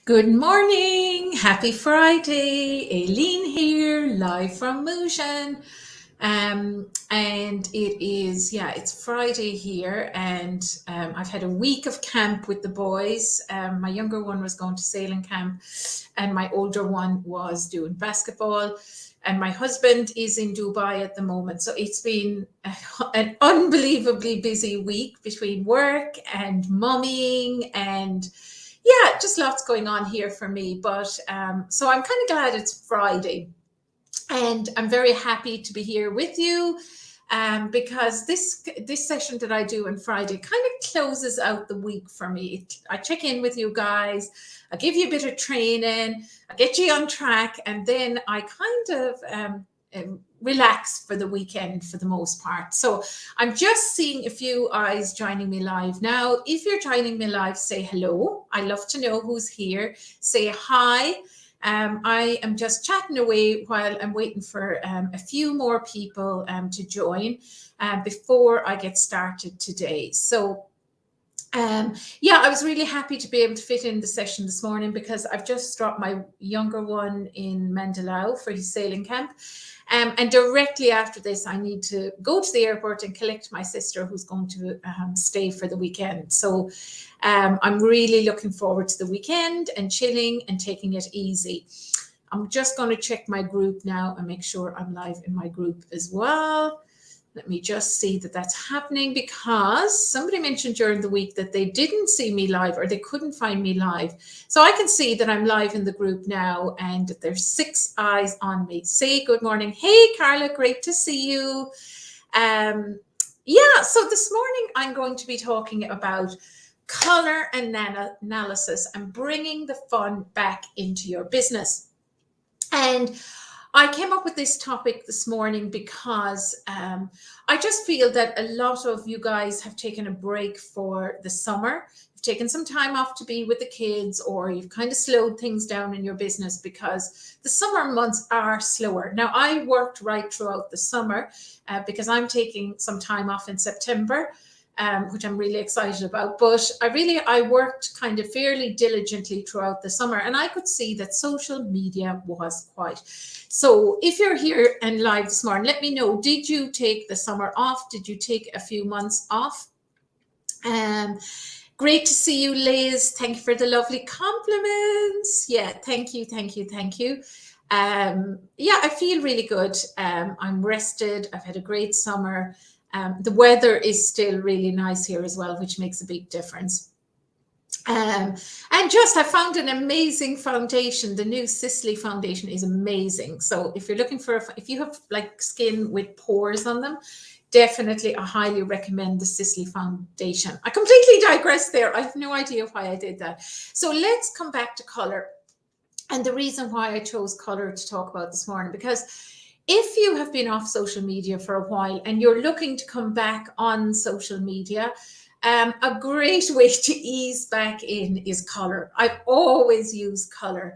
Good morning. Happy Friday. Aileen here, live from Mooshan. And it's Friday here, and I've had a week of camp with the boys. My younger one was going to sailing camp, and my older one was doing basketball. And my husband is in Dubai at the moment. So it's been an unbelievably busy week between work and mumming and just lots going on here for me. But so I'm kind of glad it's Friday, and I'm very happy to be here with you. Because this session that I do on Friday kind of closes out the week for me. I check in with you guys, I give you a bit of training, I get you on track, and then I kind of relax for the weekend for the most part. So I'm just seeing a few eyes joining me live now. If you're joining me live, say hello. I love to know who's here. Say hi. I am just chatting away while I'm waiting for a few more people to join before I get started today. So I was really happy to be able to fit in the session this morning because I've just dropped my younger one in Mandalao for his sailing camp. And directly after this, I need to go to the airport and collect my sister who's going to stay for the weekend. So I'm really looking forward to the weekend and chilling and taking it easy. I'm just going to check my group now and make sure I'm live in my group as well. Let me just see that that's happening, because somebody mentioned during the week that they didn't see me live or they couldn't find me live. So I can see that I'm live in the group now and there's 6 eyes on me. Say good morning. Hey, Carla, great to see you. So this morning I'm going to be talking about color analysis and bringing the fun back into your business. And I came up with this topic this morning because I just feel that a lot of you guys have taken a break for the summer. You've taken some time off to be with the kids, or you've kind of slowed things down in your business because the summer months are slower. Now, I worked right throughout the summer because I'm taking some time off in September. Which I'm really excited about. But I worked kind of fairly diligently throughout the summer, and I could see that social media was quiet. So if you're here and live this morning, let me know, did you take the summer off? Did you take a few months off? Great to see you, Liz. Thank you for the lovely compliments. Yeah, thank you. I feel really good. I'm rested. I've had a great summer. The weather is still really nice here as well, which makes a big difference. I found an amazing foundation. The new Sicily foundation is amazing. So if you're looking if you have like skin with pores on them, definitely I highly recommend the Sicily foundation. I completely digressed there. I have no idea why I did that. So let's come back to color. And the reason why I chose color to talk about this morning, because if you have been off social media for a while and you're looking to come back on social media, a great way to ease back in is color. I've always used color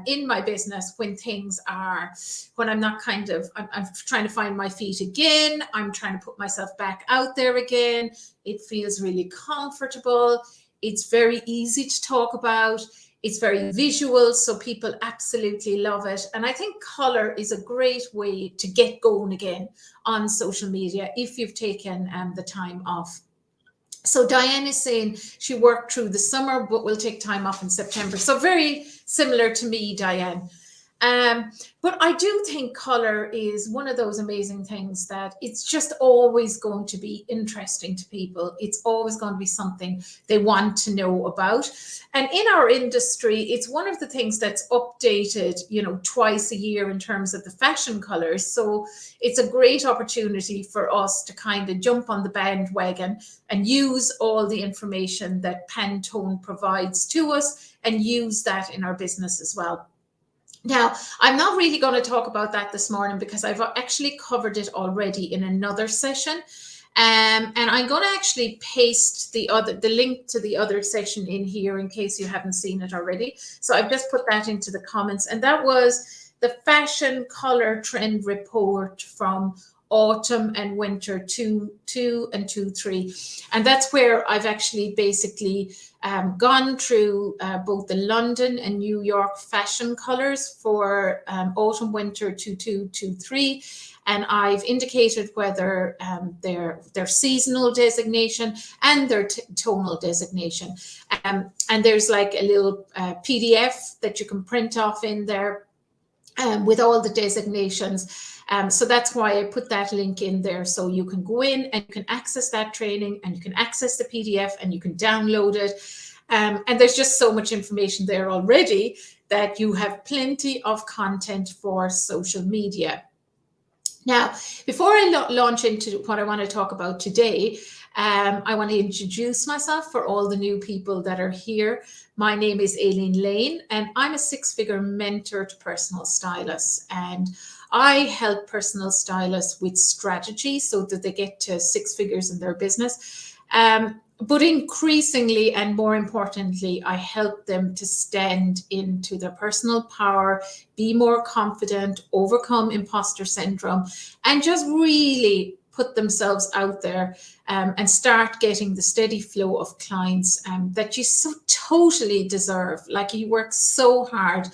in my business when I'm not I'm trying to find my feet again. I'm trying to put myself back out there again. It feels really comfortable. It's very easy to talk about. It's very visual, so people absolutely love it. And I think color is a great way to get going again on social media if you've taken the time off. So Diane is saying she worked through the summer, but will take time off in September. So very similar to me, Diane. But I do think color is one of those amazing things that it's just always going to be interesting to people. It's always going to be something they want to know about. And in our industry, it's one of the things that's updated, twice a year in terms of the fashion colors. So it's a great opportunity for us to kind of jump on the bandwagon and use all the information that Pantone provides to us and use that in our business as well. Now, I'm not really going to talk about that this morning because I've actually covered it already in another session. And I'm going to actually paste the link to the other session in here in case you haven't seen it already. So I've just put that into the comments. And that was the fashion color trend report from autumn and winter 2 and 2-3. And that's where I've actually basically gone through both the London and New York fashion colors for autumn winter 2-2-2-3. And I've indicated whether their seasonal designation and their tonal designation. And there's like a little PDF that you can print off in there with all the designations. So that's why I put that link in there. So you can go in and you can access that training, and you can access the PDF, and you can download it. And there's just so much information there already that you have plenty of content for social media. Now, before I launch into what I want to talk about today, I want to introduce myself for all the new people that are here. My name is Aileen Lane, and I'm a six-figure mentor to personal stylists. And I help personal stylists with strategy so that they get to six figures in their business. But increasingly and more importantly, I help them to stand into their personal power, be more confident, overcome imposter syndrome, and just really put themselves out there and start getting the steady flow of clients that you so totally deserve. Like, you work so hard.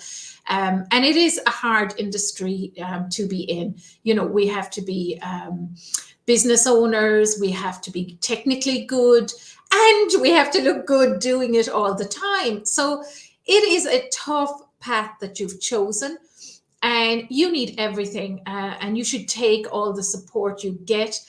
And it is a hard industry to be in. You know, we have to be business owners, we have to be technically good, and we have to look good doing it all the time. So it is a tough path that you've chosen, and you need everything, and you should take all the support you get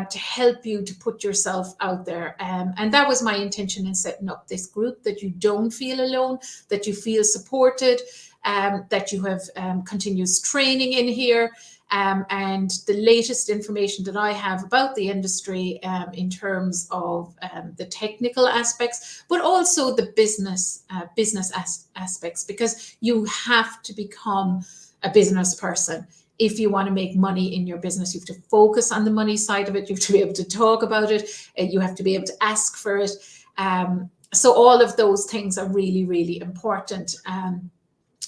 to help you to put yourself out there. And that was my intention in setting up this group, that you don't feel alone, that you feel supported, that you have continuous training in here. And the latest information that I have about the industry in terms of the technical aspects, but also the business aspects, because you have to become a business person. If you want to make money in your business, you have to focus on the money side of it. You have to be able to talk about it. You have to be able to ask for it. So all of those things are really, really important.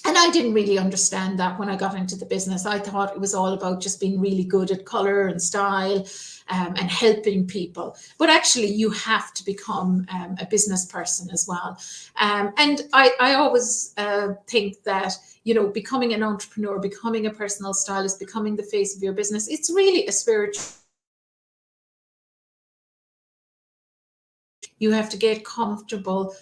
And I didn't really understand that when I got into the business. I thought it was all about just being really good at color and style and helping people. But actually, you have to become a business person as well. And I always think that, you know, becoming an entrepreneur, becoming a personal stylist, becoming the face of your business, it's really a spiritual. You have to get comfortable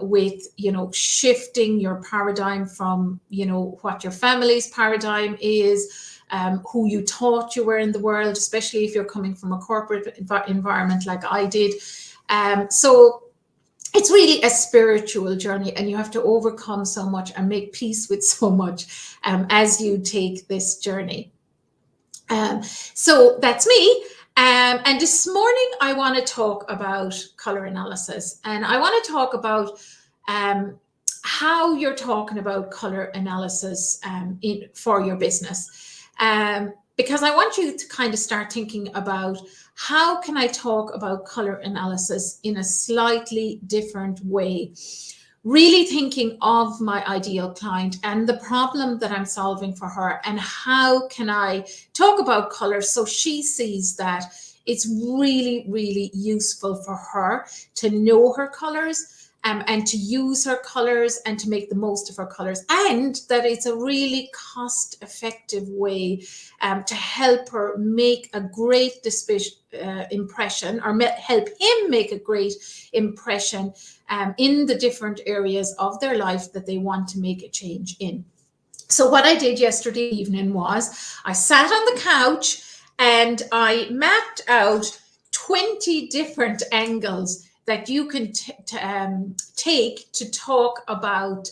with, you know, shifting your paradigm from, you know, what your family's paradigm is, who you thought you were in the world, especially if you're coming from a corporate environment like I did. So it's really a spiritual journey, and you have to overcome so much and make peace with so much as you take this journey. So that's me. And this morning, I want to talk about color analysis, and I want to talk about how you're talking about color analysis for your business, because I want you to kind of start thinking about, how can I talk about color analysis in a slightly different way? Really thinking of my ideal client and the problem that I'm solving for her, and how can I talk about color so she sees that it's really, really useful for her to know her colors and to use her colors and to make the most of her colors, and that it's a really cost-effective way to help her make a great impression, or help him make a great impression in the different areas of their life that they want to make a change in. So what I did yesterday evening was I sat on the couch and I mapped out 20 different angles that you can take to talk about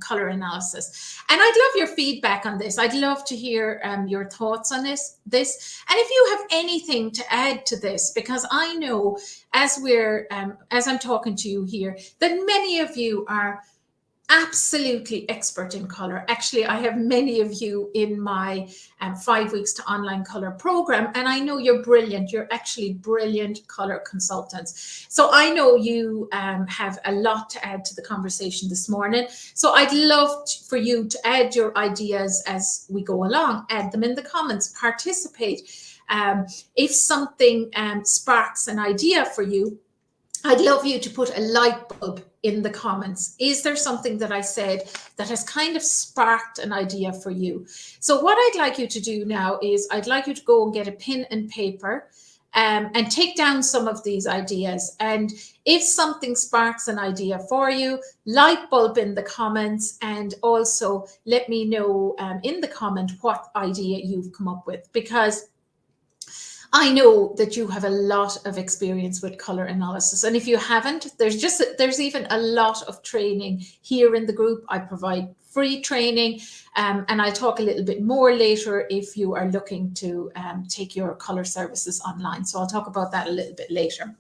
color analysis. And I'd love your feedback on this. I'd love to hear your thoughts on this. And if you have anything to add to this, because I know as I'm talking to you here, that many of you are absolutely expert in color. Actually, I have many of you in my 5 weeks to online color program, and I know you're brilliant. You're actually brilliant color consultants. So I know you have a lot to add to the conversation this morning. So I'd love for you to add your ideas as we go along. Add them in the comments, participate. If something sparks an idea for you, I'd love you to put a light bulb in the comments. Is there something that I said that has kind of sparked an idea for you? So what I'd like you to do now is I'd like you to go and get a pen and paper and take down some of these ideas. And if something sparks an idea for you, light bulb in the comments, and also let me know in the comment what idea you've come up with, because I know that you have a lot of experience with color analysis. And if you haven't, there's even a lot of training here in the group. I provide free training, and I'll talk a little bit more later if you are looking to take your color services online. So I'll talk about that a little bit later.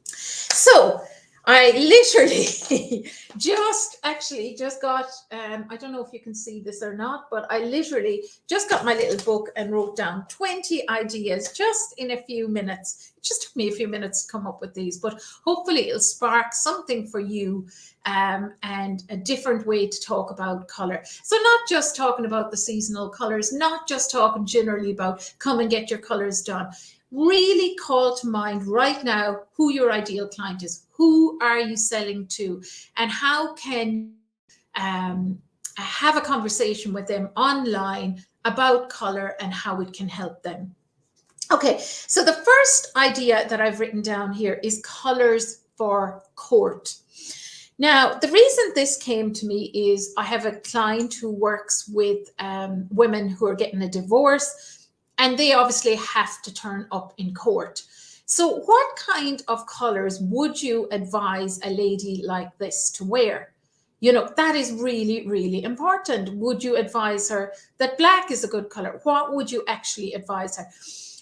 So I literally just got, I don't know if you can see this or not, but I literally just got my little book and wrote down 20 ideas just in a few minutes. It just took me a few minutes to come up with these, but hopefully it'll spark something for you and a different way to talk about color. So not just talking about the seasonal colors, not just talking generally about come and get your colors done. Really call to mind right now who your ideal client is. Who are you selling to? And how can have a conversation with them online about color and how it can help them. Okay, so the first idea that I've written down here is colors for court. Now, the reason this came to me is I have a client who works with women who are getting a divorce, and they obviously have to turn up in court. So what kind of colors would you advise a lady like this to wear? You know, that is really, really important. Would you advise her that black is a good color? What would you actually advise her?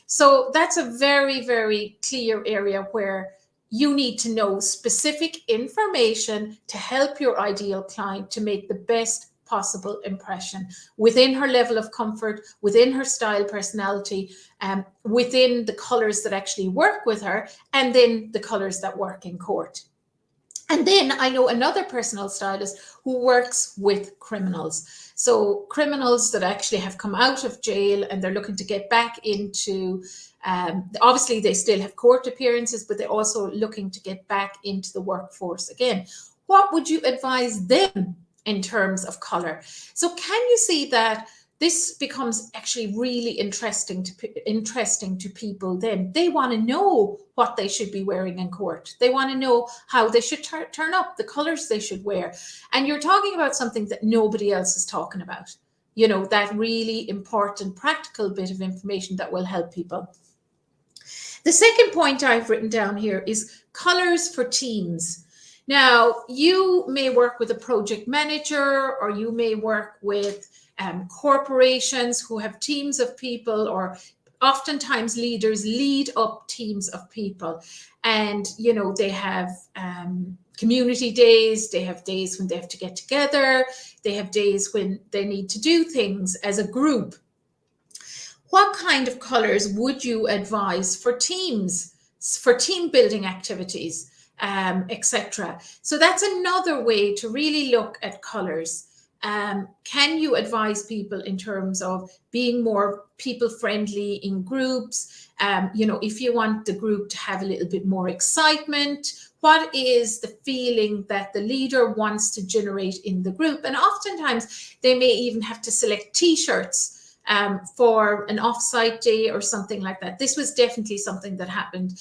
So that's a very, very clear area where you need to know specific information to help your ideal client to make the best possible impression within her level of comfort, within her style, personality, within the colors that actually work with her, and then the colors that work in court. And then I know another personal stylist who works with criminals. So criminals that actually have come out of jail and they're looking to get back into, obviously they still have court appearances, but they're also looking to get back into the workforce again. What would you advise them in terms of color? So can you see that this becomes actually really interesting to people then? They want to know what they should be wearing in court. They want to know how they should turn up, the colors they should wear. And you're talking about something that nobody else is talking about. You know, that really important practical bit of information that will help people. The second point I've written down here is colors for teams. Now, you may work with a project manager, or you may work with corporations who have teams of people, or oftentimes leaders lead up teams of people. And, you know, they have community days, they have days when they have to get together, they have days when they need to do things as a group. What kind of colors would you advise for teams, for team building activities, etc.? So that's another way to really look at colors. Can you advise people in terms of being more people friendly in groups? You know, if you want the group to have a little bit more excitement, what is the feeling that the leader wants to generate in the group? And oftentimes they may even have to select t-shirts for an offsite day or something like that. This was definitely something that happened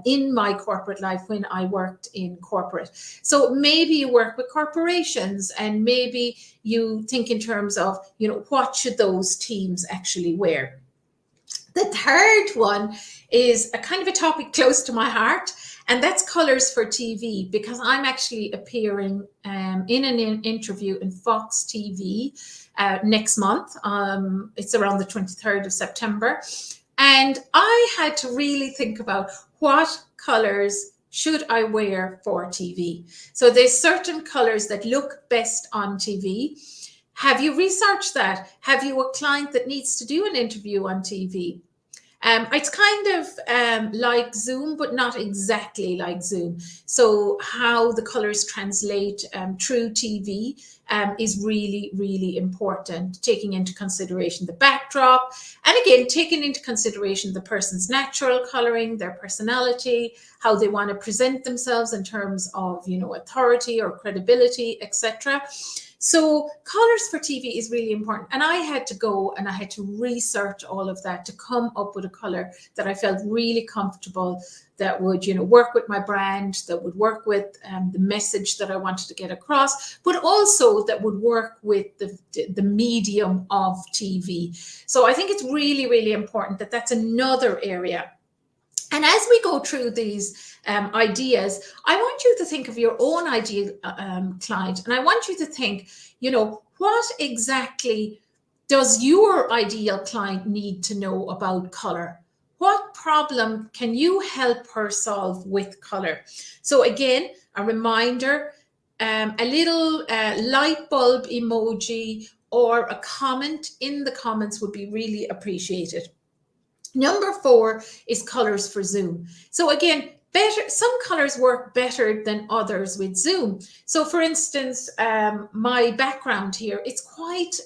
in my corporate life when I worked in corporate. So maybe you work with corporations and maybe you think in terms of, you know, what should those teams actually wear? The third one is a kind of a topic close to my heart, and that's colors for TV, because I'm actually appearing in an interview in Fox TV next month. It's around the 23rd of September. And I had to really think about what colors should I wear for TV. So there's certain colors that look best on TV. Have you researched that? Have you a client that needs to do an interview on TV? It's kind of like Zoom, but not exactly like Zoom. So how the colors translate through TV is really, really important, taking into consideration the backdrop, and again, taking into consideration the person's natural coloring, their personality, how they want to present themselves in terms of, authority or credibility, etc. So colors for TV is really important. And I had to go and I had to research all of that to come up with a color that I felt really comfortable, that would, work with my brand, that would work with the message that I wanted to get across, but also that would work with the medium of TV. So I think it's really, really important that that's another area. And as we go through these ideas, I want you to think of your own ideal client. And I want you to think, what exactly does your ideal client need to know about color? What problem can you help her solve with color? So again, a reminder, a little light bulb emoji or a comment in the comments would be really appreciated. Number 4 is colors for Zoom. So again, some colors work better than others with Zoom. So for instance, my background here, it's quite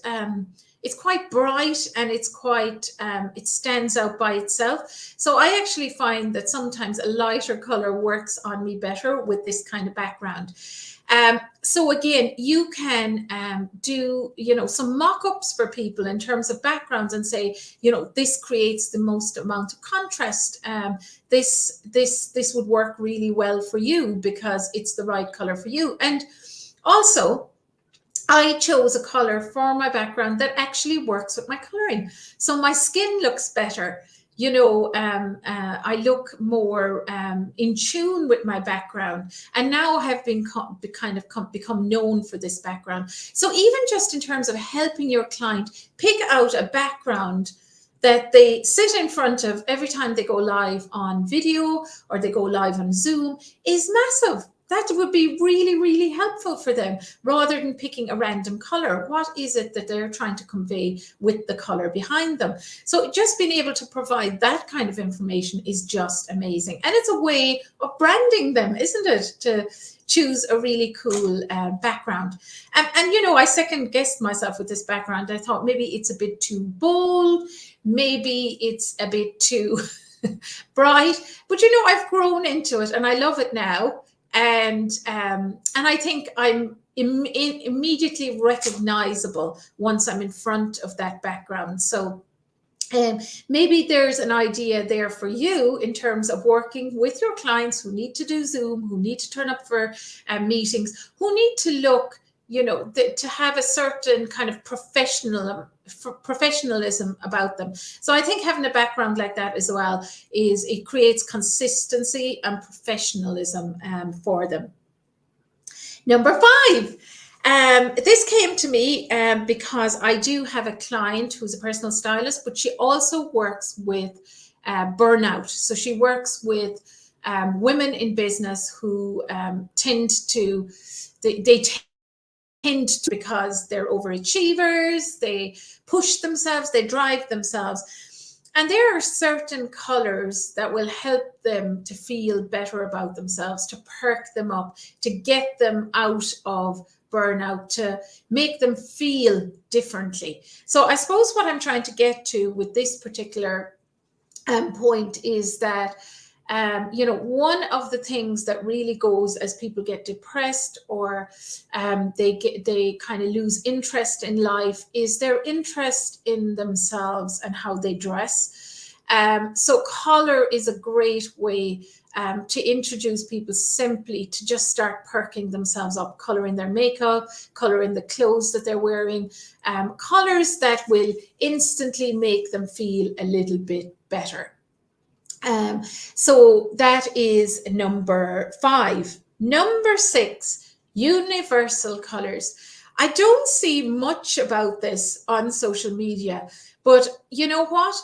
bright and it stands out by itself. So I actually find that sometimes a lighter color works on me better with this kind of background. So again, you can do, some mock-ups for people in terms of backgrounds and say, this creates the most amount of contrast. This would work really well for you because it's the right color for you. And also, I chose a color for my background that actually works with my coloring. So my skin looks better. I look more in tune with my background, and now I have become known for this background. So even just in terms of helping your client pick out a background that they sit in front of every time they go live on video or they go live on Zoom is massive. That would be really, really helpful for them, rather than picking a random color. What is it that they're trying to convey with the color behind them? So just being able to provide that kind of information is just amazing. And it's a way of branding them, isn't it? To choose a really cool background. And I second guessed myself with this background. I thought maybe it's a bit too bold. Maybe it's a bit too bright. But I've grown into it and I love it now. And I think I'm immediately recognizable once I'm in front of that background. So maybe there's an idea there for you in terms of working with your clients who need to do Zoom, who need to turn up for meetings, who need to look, to have a certain kind of professionalism about them. So I think having a background like that as well it creates consistency and professionalism for them. Number 5. This came to me because I do have a client who's a personal stylist, but she also works with Burnout. So she works with women in business who tend to because they're overachievers, they push themselves, they drive themselves. And there are certain colors that will help them to feel better about themselves, to perk them up, to get them out of burnout, to make them feel differently. So I suppose what I'm trying to get to with this particular point is that one of the things that really goes as people get depressed or they kind of lose interest in life is their interest in themselves and how they dress. So color is a great way to introduce people simply to just start perking themselves up, coloring their makeup, coloring the clothes that they're wearing, colors that will instantly make them feel a little bit better. So that is number 5. Number 6, universal colors. I don't see much about this on social media, but you know what?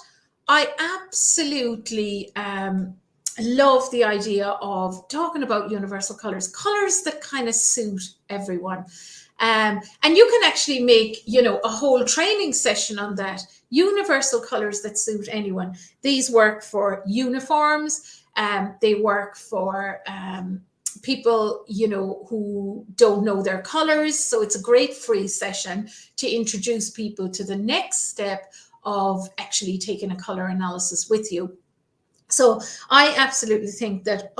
I absolutely love the idea of talking about universal colors that kind of suit everyone. And you can actually make, a whole training session on that. Universal colors that suit anyone. These work for uniforms. They work for people, you know, who don't know their colors. So it's a great free session to introduce people to the next step of actually taking a color analysis with you. So I absolutely think that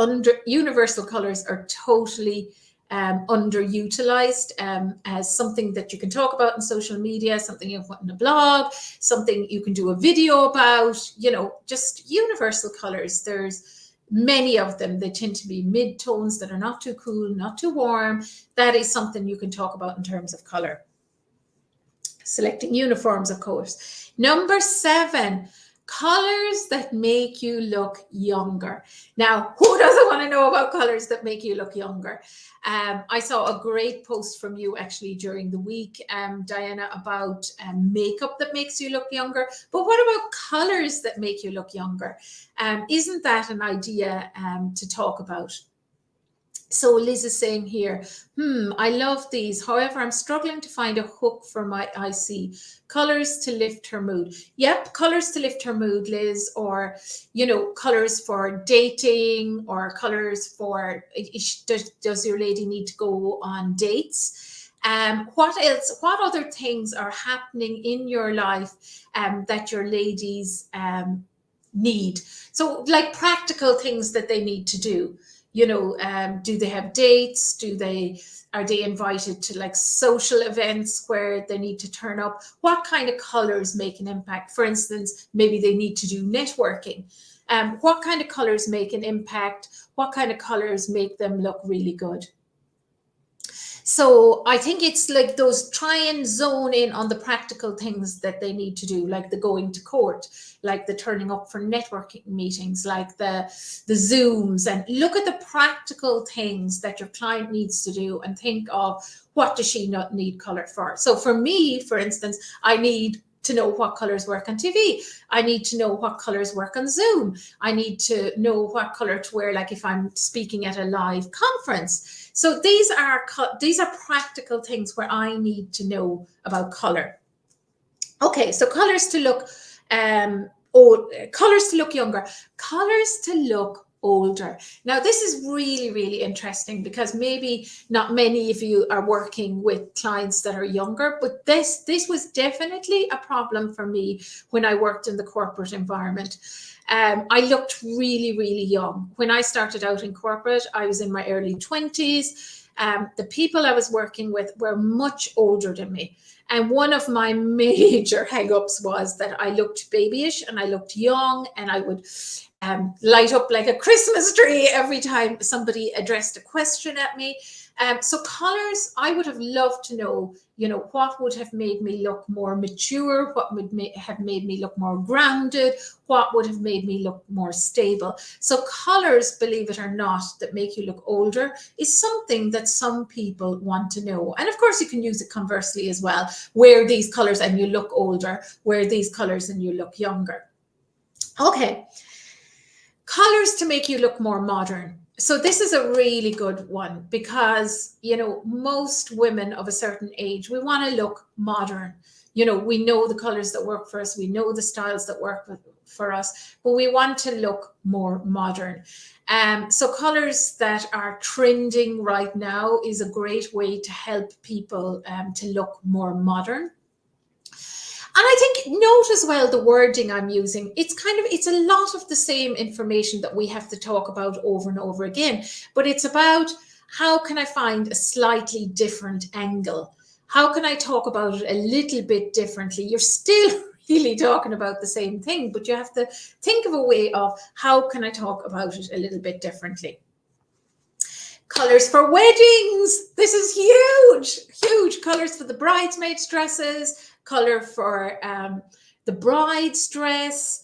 universal colors are totally underutilized as something that you can talk about in social media, something you can put in a blog, something you can do a video about, you know, just universal colors. There's many of them. They tend to be mid-tones that are not too cool, not too warm. That is something you can talk about in terms of color. Selecting uniforms, of course. Number 7, colors that make you look younger. Now, who doesn't want to know about colors that make you look younger? I saw a great post from you actually during the week, Diana, about makeup that makes you look younger. But what about colors that make you look younger? Isn't that an idea to talk about? So Liz is saying here, I love these. However, I'm struggling to find a hook for my IC. Colors to lift her mood. Yep, colors to lift her mood, Liz, or, you know, colors for dating, or colors for, does your lady need to go on dates? What else, what other things are happening in your life that your ladies need? So like practical things that they need to do. You know, do they have dates? Are they invited to like social events where they need to turn up? What kind of colors make an impact? For instance, maybe they need to do networking. What kind of colors make an impact? What kind of colors make them look really good? So I think it's like those, try and zone in on the practical things that they need to do, like the going to court, like the turning up for networking meetings, like the Zooms, and look at the practical things that your client needs to do and think of, what does she not need color for? So for me, for instance, I need to know what colors work on TV. I need to know what colors work on Zoom. I need to know what color to wear, like if I'm speaking at a live conference. So these are practical things where I need to know about color. Okay, so colors to look colors to look younger, colors to look older. Now, this is really, really interesting because maybe not many of you are working with clients that are younger, but this was definitely a problem for me when I worked in the corporate environment. I looked really, really young. When I started out in corporate, I was in my early 20s. The people I was working with were much older than me. And one of my major hang-ups was that I looked babyish and I looked young, and I would light up like a Christmas tree every time somebody addressed a question at me. So colors, I would have loved to know, you know, what would have made me look more mature, what would have made me look more grounded, what would have made me look more stable. So colors, believe it or not, that make you look older is something that some people want to know. And of course, you can use it conversely as well. Wear these colors and you look older, wear these colors and you look younger. Okay. Colors to make you look more modern. So this is a really good one because, you know, most women of a certain age, we want to look modern. You know, we know the colors that work for us. We know the styles that work for us, but we want to look more modern. So colors that are trending right now is a great way to help people to look more modern. And I think, note as well the wording I'm using. It's a lot of the same information that we have to talk about over and over again, but it's about how can I find a slightly different angle? How can I talk about it a little bit differently? You're still really talking about the same thing, but you have to think of a way of how can I talk about it a little bit differently? Colors for weddings. This is huge, huge. Colors for the bridesmaids' dresses, color for the bride's dress,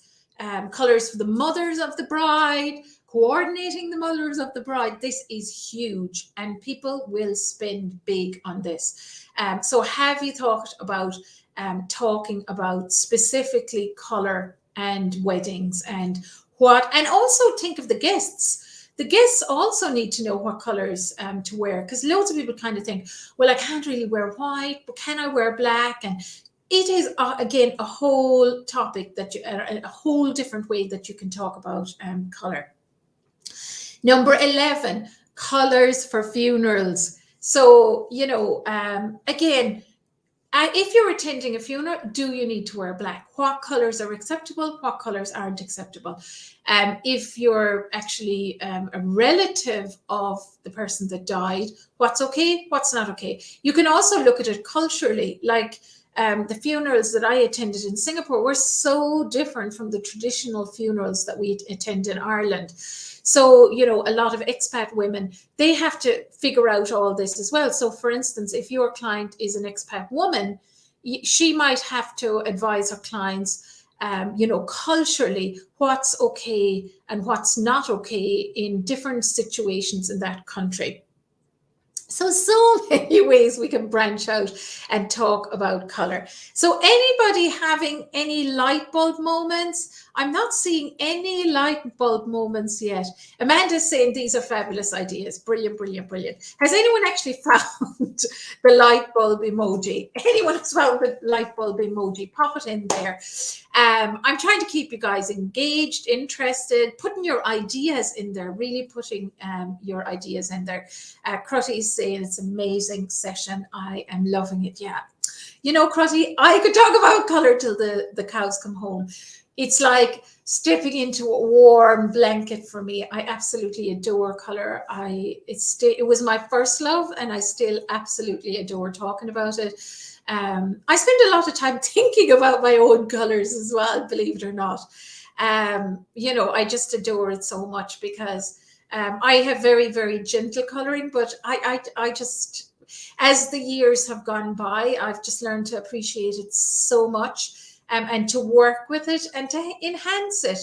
colors for the mothers of the bride, coordinating the mothers of the bride. This is huge, and people will spend big on this. So have you thought about talking about specifically color and weddings and also think of the guests. The guests also need to know what colors to wear, because loads of people kind of think, well, I can't really wear white, but can I wear black? And it is, again, a whole topic a whole different way that you can talk about color. Number 11, colors for funerals. So, again, if you're attending a funeral, do you need to wear black? What colors are acceptable? What colors aren't acceptable? If you're actually a relative of the person that died, what's okay? What's not okay? You can also look at it culturally. Like the funerals that I attended in Singapore were so different from the traditional funerals that we attend in Ireland. So, a lot of expat women, they have to figure out all this as well. So, for instance, if your client is an expat woman, she might have to advise her clients, culturally, what's okay and what's not okay in different situations in that country. So many ways we can branch out and talk about color. So anybody having any light bulb moments? I'm not seeing any light bulb moments yet. Amanda's saying these are fabulous ideas. Brilliant, brilliant, brilliant. Has anyone actually found the light bulb emoji? Anyone has found the light bulb emoji? Pop it in there. I'm trying to keep you guys engaged, interested, putting your ideas in there, really putting your ideas in there. Crotty is saying it's an amazing session. I am loving it. Yeah. Crotty, I could talk about color till the cows come home. It's like stepping into a warm blanket for me. I absolutely adore color. It was my first love, and I still absolutely adore talking about it. I spend a lot of time thinking about my own colors as well, believe it or not. I just adore it so much because I have very, very gentle coloring, but I just, as the years have gone by, I've just learned to appreciate it so much. And to work with it and to enhance it.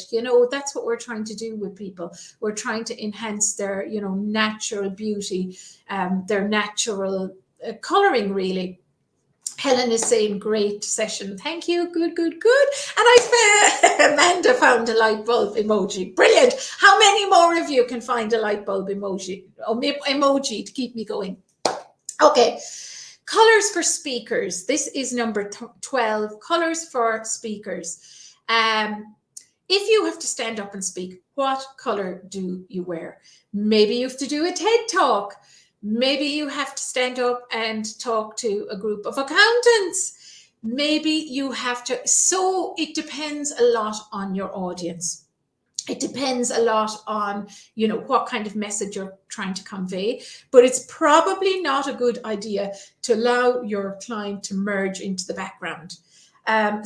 That's what we're trying to do with people. We're trying to enhance their, natural beauty, their natural coloring, really. Helen is saying, great session. Thank you. Good, good, good. And Amanda found a light bulb emoji. Brilliant. How many more of you can find a light bulb emoji to keep me going? Okay. Colors for speakers. This is number 12, colors for speakers. If you have to stand up and speak, what color do you wear? Maybe you have to do a TED Talk. Maybe you have to stand up and talk to a group of accountants. Maybe you have to, so it depends a lot on your audience. It depends a lot on, what kind of message you're trying to convey, but it's probably not a good idea to allow your client to merge into the background.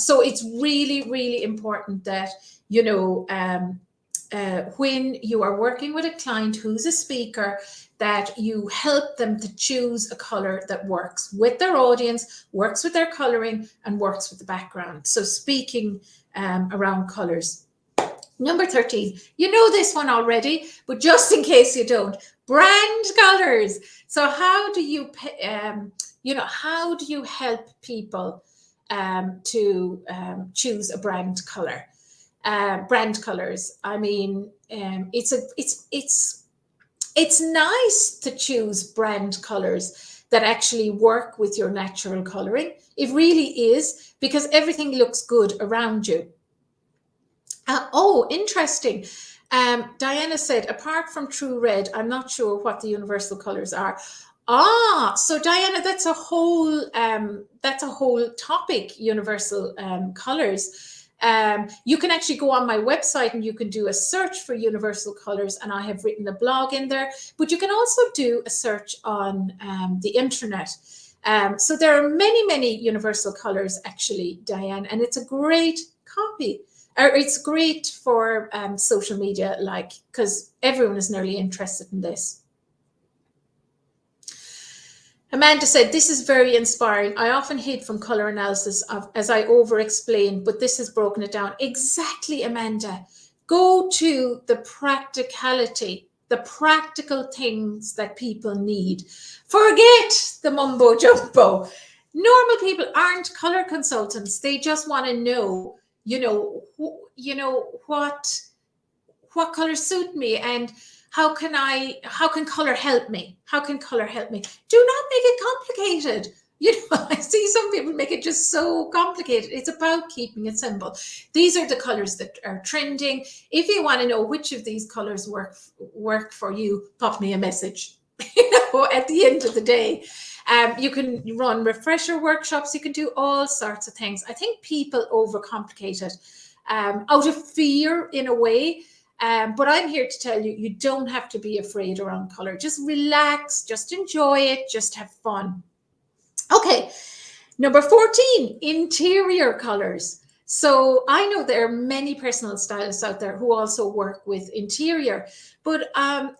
So it's really, really important that, when you are working with a client who's a speaker, that you help them to choose a color that works with their audience, works with their coloring, and works with the background. So speaking around colors. Number 13, you know this one already, but just in case you don't, brand colors. So how do you, how do you help people to choose a brand color? Brand colors. I mean, it's nice to choose brand colors that actually work with your natural coloring. It really is, because everything looks good around you. Interesting. Diana said, apart from true red, I'm not sure what the universal colors are. So Diana, that's a whole topic, universal colors. You can actually go on my website and you can do a search for universal colors, and I have written a blog in there, but you can also do a search on the internet. So there are many, many universal colors actually, Diane, and it's a great copy. It's great for social media, because everyone is nearly interested in this. Amanda said, this is very inspiring. I often hid from color analysis as I over-explain, but this has broken it down. Exactly, Amanda. Go to the practicality, the practical things that people need. Forget the mumbo jumbo. Normal people aren't color consultants. They just want to know, what colors suit me, and how can color help me? How can color help me? Do not make it complicated. You know, I see some people make it just so complicated. It's about keeping it simple. These are the colors that are trending. If you want to know which of these colors work for you, pop me a message. You know, at the end of the day, you can run refresher workshops. You can do all sorts of things. I think people overcomplicate it out of fear in a way. But I'm here to tell you, you don't have to be afraid around color. Just relax, just enjoy it, just have fun. Okay, number 14, interior colors. So I know there are many personal stylists out there who also work with interior, but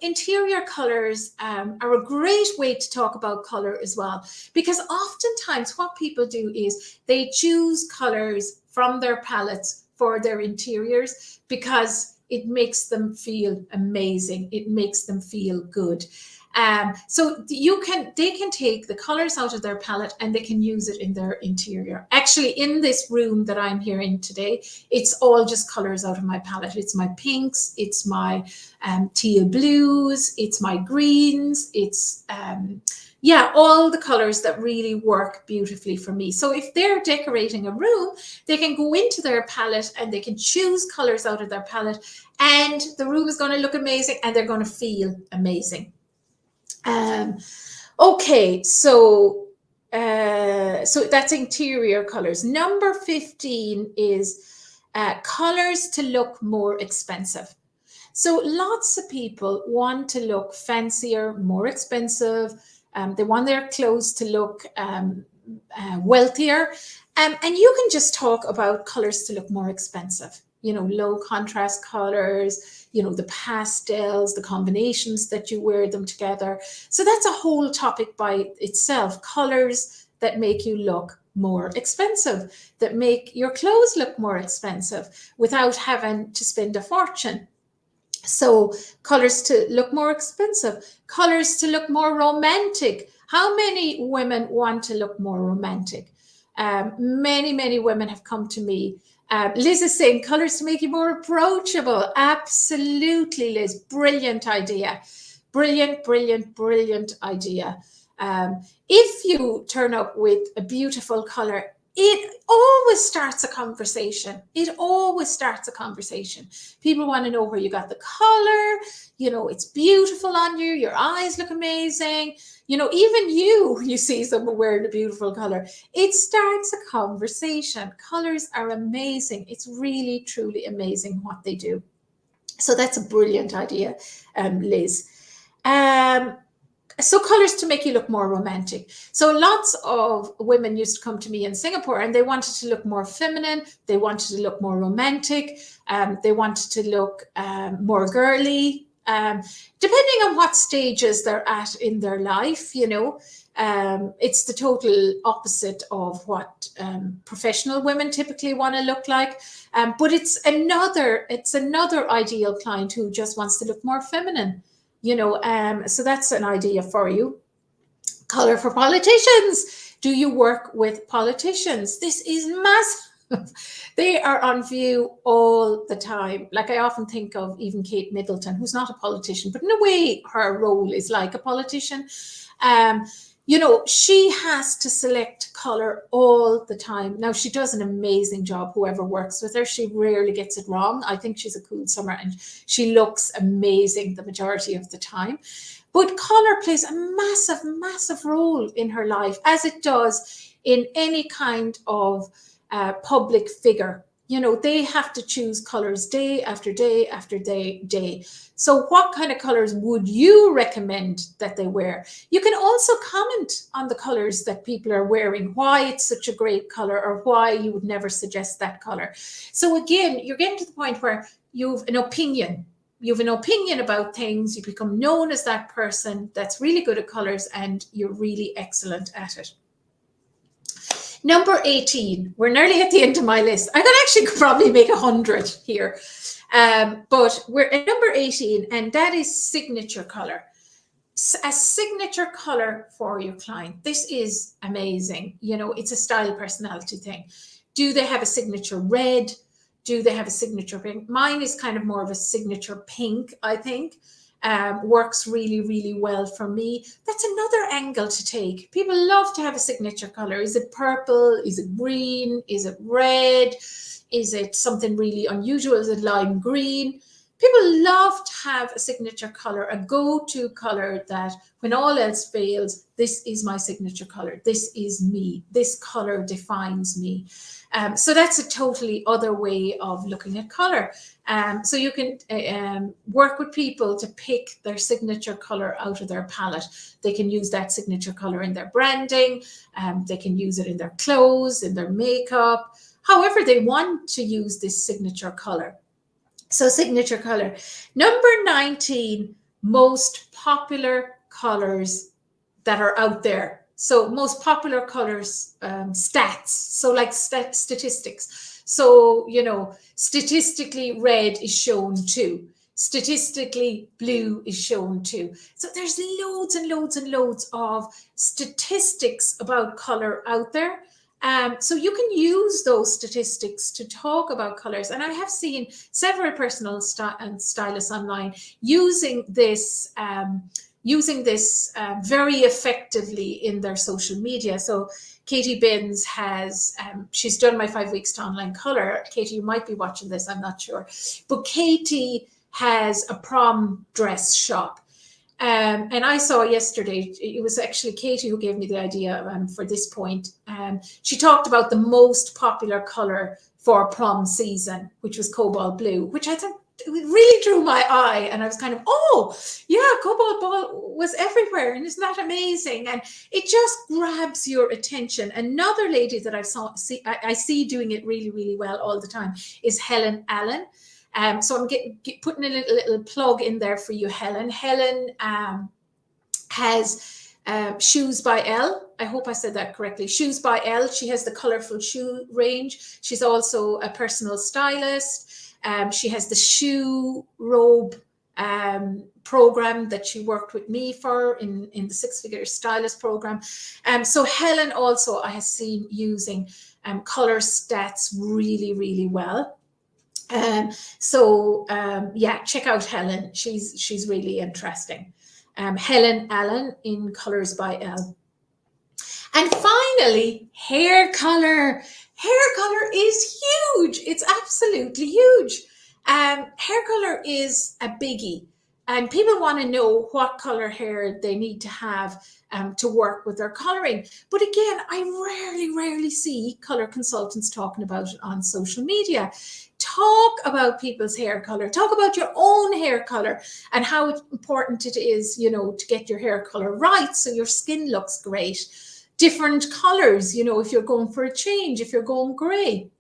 interior colors are a great way to talk about color as well, because oftentimes what people do is they choose colors from their palettes for their interiors because it makes them feel amazing. It makes them feel good. So they can take the colors out of their palette and they can use it in their interior. Actually, in this room that I'm here in today, it's all just colors out of my palette. It's my pinks, it's my teal blues, it's my greens, it's yeah, all the colors that really work beautifully for me. So if they're decorating a room, they can go into their palette and they can choose colors out of their palette, and the room is going to look amazing and they're going to feel amazing. Okay, so that's interior colors. Number 15 is colors to look more expensive. So lots of people want to look fancier, more expensive. They want their clothes to look wealthier. And you can just talk about colors to look more expensive. You know, low contrast colors, you know, the pastels, the combinations that you wear them together. So that's a whole topic by itself. Colors that make you look more expensive, that make your clothes look more expensive without having to spend a fortune. So colors to look more expensive, colors to look more romantic. How many women want to look more romantic? Many women have come to me. Liz is saying colors to make you more approachable. Absolutely, Liz. Brilliant idea. Brilliant idea. If you turn up with a beautiful color, it always starts a conversation. It always starts a conversation. People want to know where you got the color. You know, it's beautiful on you. Your eyes look amazing. You know, even you see someone wearing a beautiful color. It starts a conversation. Colors are amazing. It's really, truly amazing what they do. So that's a brilliant idea, Liz. So colors to make you look more romantic. So lots of women used to come to me in Singapore and they wanted to look more feminine. They wanted to look more romantic. They wanted to look more girly. Depending on what stages they're at in their life, you know, it's the total opposite of what professional women typically want to look like. But it's another ideal client who just wants to look more feminine. You know, so that's an idea for you. Color for politicians. Do you work with politicians? This is massive. They are on view all the time. Like I often think of even Kate Middleton, who's not a politician, but in a way her role is like a politician. You know, she has to select color all the time. Now, she does an amazing job, whoever works with her. She rarely gets it wrong. I think she's a cool summer and she looks amazing the majority of the time. But color plays a massive role in her life, as it does in any kind of public figure. You know, they have to choose colors day after day after day. So what kind of colors would you recommend that they wear? You can also comment on the colors that people are wearing, why it's such a great color or why you would never suggest that color. So again, you're getting to the point where you've an opinion. You have an opinion about things. You become known as that person that's really good at colors and you're really excellent at it. Number 18, we're nearly at the end of my list. I could actually probably make 100 here. But we're at number 18, and that is signature color. A signature color for your client. This is amazing. You know, it's a style personality thing. Do they have a signature red? Do they have a signature pink? Mine is kind of more of a signature pink, I think. works really, really well for me. That's another angle to take. People love to have a signature color. Is it purple? Is it green? Is it red? Is it something really unusual? Is it lime green? People love to have a signature color, a go-to color that when all else fails, this is my signature color. This is me. This color defines me. So that's a totally other way of looking at color. So you can work with people to pick their signature color out of their palette. They can use that signature color in their branding. They can use it in their clothes, in their makeup, however they want to use this signature color. So signature color. Number 19, most popular colors that are out there. So most popular colors, stats. So like statistics. So, you know, statistically red is shown 2. Statistically blue is shown 2. So there's loads and loads and loads of statistics about color out there. So you can use those statistics to talk about colors. And I have seen several personal stylists online using this very effectively in their social media. So Katie Binns has, she's done my 5 weeks to online color. Katie, you might be watching this, I'm not sure. But Katie has a prom dress shop. And I saw yesterday, it was actually Katie who gave me the idea for this point. She talked about the most popular color for prom season, which was cobalt blue, which I thought it really drew my eye. And I was kind of, oh, yeah, cobalt blue was everywhere. And isn't that amazing? And it just grabs your attention. Another lady that I see doing it really, really well all the time is Helen Allen. So I'm putting a little plug in there for you, Helen. Helen has Shoes by Elle. I hope I said that correctly. Shoes by Elle. She has the colorful shoe range. She's also a personal stylist. She has the shoe robe program that she worked with me for in the 6-figure stylist program. So Helen also I have seen using color stats really, really well. Yeah, check out Helen. She's really interesting. Helen Allen in Colors by Elle. And finally, hair color. Hair color is huge. It's absolutely huge. Hair color is a biggie. And people want to know what color hair they need to have to work with their coloring. But again, I rarely see color consultants talking about it on social media. Talk about people's hair color. Talk about your own hair color and how important it is, you know, to get your hair color right so your skin looks great. Different colors, you know, if you're going for a change, if you're going gray.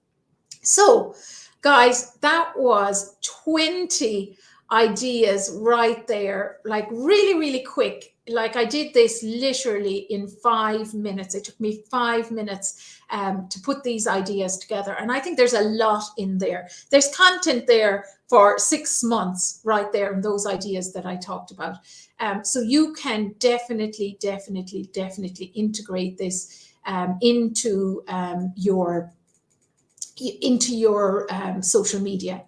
So, guys, that was 20 ideas right there, like really, really quick. Like I did this literally in 5 minutes. It took me 5 minutes to put these ideas together. And I think there's a lot in there. There's content there for 6 months right there in those ideas that I talked about. So you can definitely integrate this into your social media.